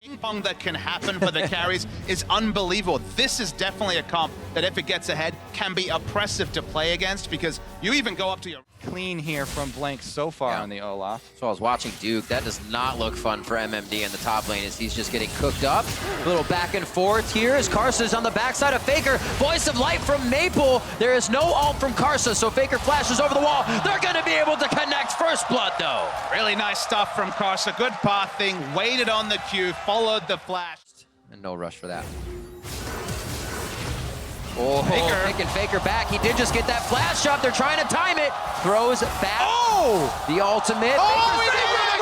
ping pong that can happen for the carries is unbelievable. This is definitely a comp that if it gets ahead can be oppressive to play against, because you even go up to your Clean here from Blank so far on the Olaf. So I was watching Duke. That does not look fun for MMD in the top lane as he's just getting cooked up. A little back and forth here as Karsa's on the backside of Faker. Voice of Light from Maple. There is no ult from Karsa, so Faker flashes over the wall. They're going to be able to connect first blood, though. really nice stuff from Karsa. Good pathing, waited on the Q, followed the flash. And no rush for that. Oh, taking Faker back. He did just get that flash shot. They're trying to time it. Throws back. Oh! The ultimate.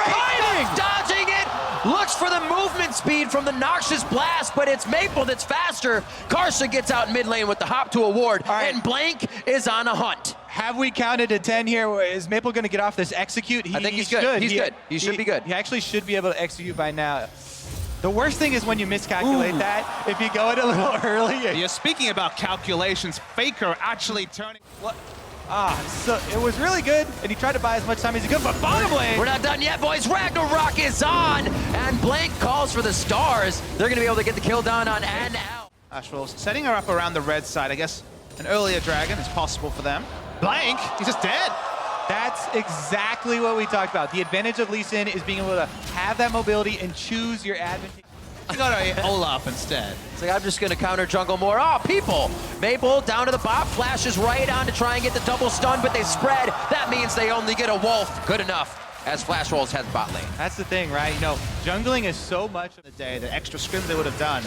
Faker's dodging it. Looks for the movement speed from the Noxious Blast, but it's Maple that's faster. Karsa gets out mid lane with the hop to a ward, and Blank is on a hunt. Have we counted to 10 here? Is Maple going to get off this execute? I think he's good. He's good. He should be good. He actually should be able to execute by now. The worst thing is when you miscalculate that. If you go it a little early. You're speaking about calculations. Faker actually turning. What? So it was really good, and he tried to buy as much time as he could, but bottom lane. We're not done yet, boys. Ragnarok is on, and Blank calls for the stars. They're going to be able to get the kill down on and out. Ashwell's setting her up around the red side. I guess an earlier dragon is possible for them. Blank, he's just dead. That's exactly what we talked about. The advantage of Lee Sin is being able to have that mobility and choose your advantage. You got Olaf instead. It's like, I'm just going to counter jungle more. Oh, people! Maple down to the bot, flashes right on to try and get the double stun, but they spread. That means they only get a wolf. Good enough, as Flash Wolves has bot lane. That's the thing, right? You know, jungling is so much The day, the extra scrims they would have done.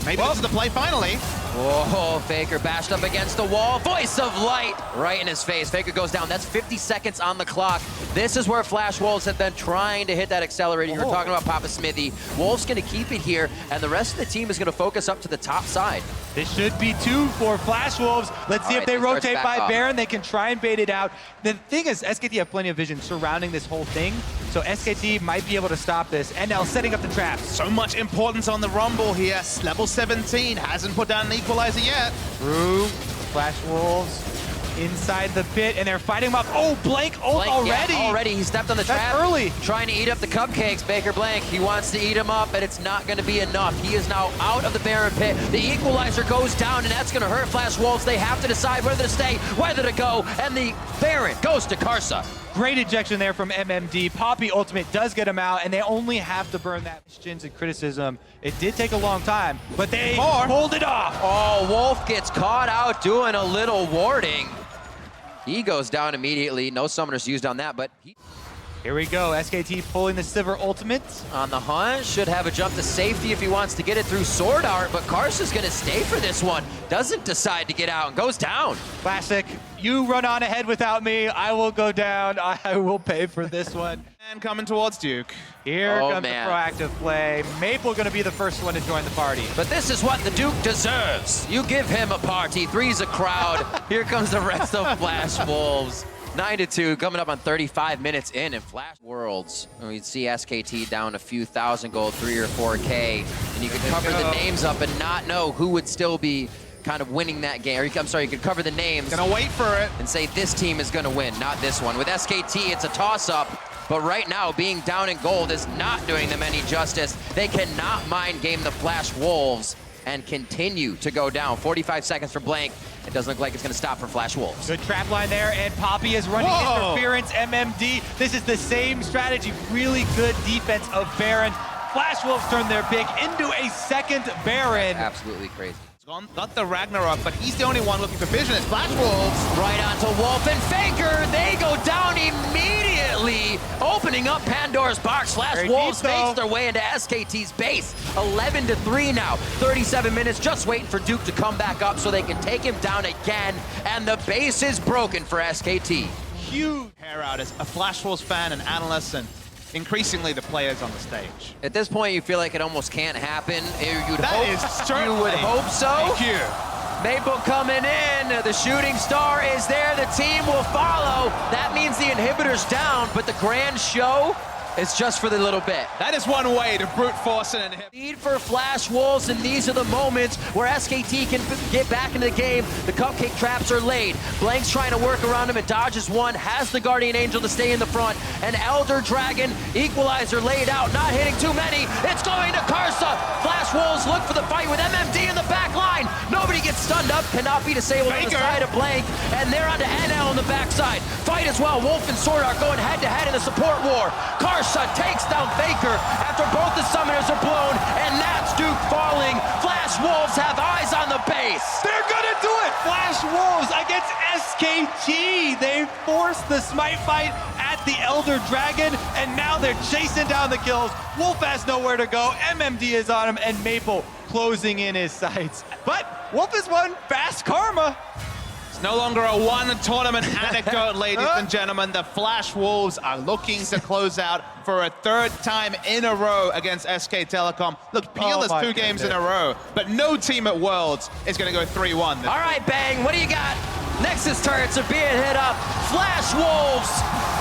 Maybe this is the play finally. Whoa, Faker bashed up against the wall. Voice of Light right in his face. Faker goes down. That's 50 seconds on the clock. This is where Flash Wolves have been trying to hit that accelerator. You were talking about Papa Smithy. Wolves going to keep it here, and the rest of the team is going to focus up to the top side. This should be 2 for Flash Wolves. Let's see if they rotate by Baron. They can try and bait it out. The thing is, SKT have plenty of vision surrounding this whole thing, so SKT might be able to stop this. And now setting up the traps. So much importance on the Rumble here. Level 17, hasn't put down an equalizer yet. Through Flash Wolves inside the pit, and they're fighting him up. Oh, Blank ult already. Yeah, already, he stepped on the trap. Early. Trying to eat up the cupcakes, Baker Blank. He wants to eat them up, and it's not going to be enough. He is now out of the Baron pit. The equalizer goes down, and that's going to hurt Flash Wolves. They have to decide whether to stay, whether to go, and the Baron goes to Karsa. Great ejection there from MMD. Poppy ultimate does get him out, and they only have to burn that. Questions and criticism. It did take a long time, but they pulled it off. Oh, Wolf gets caught out doing a little warding. He goes down immediately. No summoners used on that, but here we go. SKT pulling the Sivir ultimate. On the hunt, should have a jump to safety if he wants to get it through Sword Art, but Karsa's going to stay for this one. Doesn't decide to get out and goes down. Classic. You run on ahead without me. I will go down. I will pay for this one. And coming towards Duke. Here comes the proactive play. Maple going to be the first one to join the party. But this is what the Duke deserves. You give him a party. Three's a crowd. Here comes the rest of Flash Wolves. 9-2, coming up on 35 minutes in Flash Worlds. And we'd see SKT down a few thousand gold, 3 or 4K. And you could cover the names up and not know who would still be kind of winning that game. Or I'm sorry, you could cover the names. Gonna wait for it. And say this team is gonna win, not this one. With SKT, it's a toss-up. But right now, being down in gold is not doing them any justice. They cannot mind game the Flash Wolves and continue to go down. 45 seconds for Blank. It doesn't look like it's going to stop for Flash Wolves. Good trap line there, and Poppy is running interference. MMD, this is the same strategy. Really good defense of Baron. Flash Wolves turn their pick into a second Baron. Absolutely crazy. Got the Ragnarok, but he's the only one looking for vision. It's Flash Wolves. Right onto Wolf and Faker. They go down immediately, opening up Pandora's box. Flash Wolves makes their way into SKT's base. 11-3 now. 37 minutes, just waiting for Duke to come back up so they can take him down again. And the base is broken for SKT. Huge hair out as a Flash Wolves fan and analyst, and increasingly the players on the stage. At this point, you feel like it almost can't happen. You would hope so. Thank you. Maple coming in. The shooting star is there. The team will follow. That means the inhibitor's down, but the grand show is just for the little bit. That is one way to brute force an inhibitor. Need for Flash Wolves, and these are the moments where SKT can get back into the game. The cupcake traps are laid. Blank's trying to work around him and dodges one, has the Guardian Angel to stay in the front. An Elder Dragon equalizer laid out, not hitting too many. It's going to Karsa. the fight with MMD in the back line. Nobody gets stunned up, cannot be disabled on the side of Blank, and they're on to NL on the backside. Fight as well, Wolf and Sword are going head-to-head in the support war. Karsa takes down Faker after both the summoners are blown, and Nats Duke falling. Flash Wolves have eyes on the base. They're gonna do it! Flash Wolves against SKT. They forced the smite fight at the Elder Dragon, and now they're chasing down the kills. Wolf has nowhere to go. MMD is on him, and Maple closing in his sights. But Wolf has won fast karma. It's no longer a one-tournament anecdote, ladies and gentlemen. The Flash Wolves are looking to close out for a third time in a row against SK Telecom. Look, Peel is 2 games in a row, but no team at Worlds is going to go 3-1. All right, Bang, what do you got? Nexus turrets are being hit up. Flash Wolves,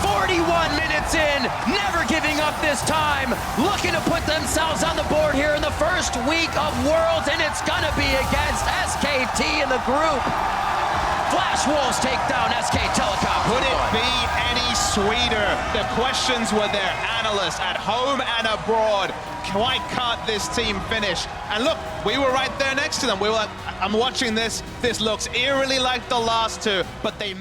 41 minutes in, never giving up this time. Looking to put themselves on the board here in the first week of Worlds, and it's gonna be against SKT in the group. Flash Wolves take down SK Telecom. Could it be any sweeter? The questions were there, analysts at home and abroad. Why can't this team finish? And look, we were right there next to them. We were like, I'm watching this. This looks eerily like the last two, but they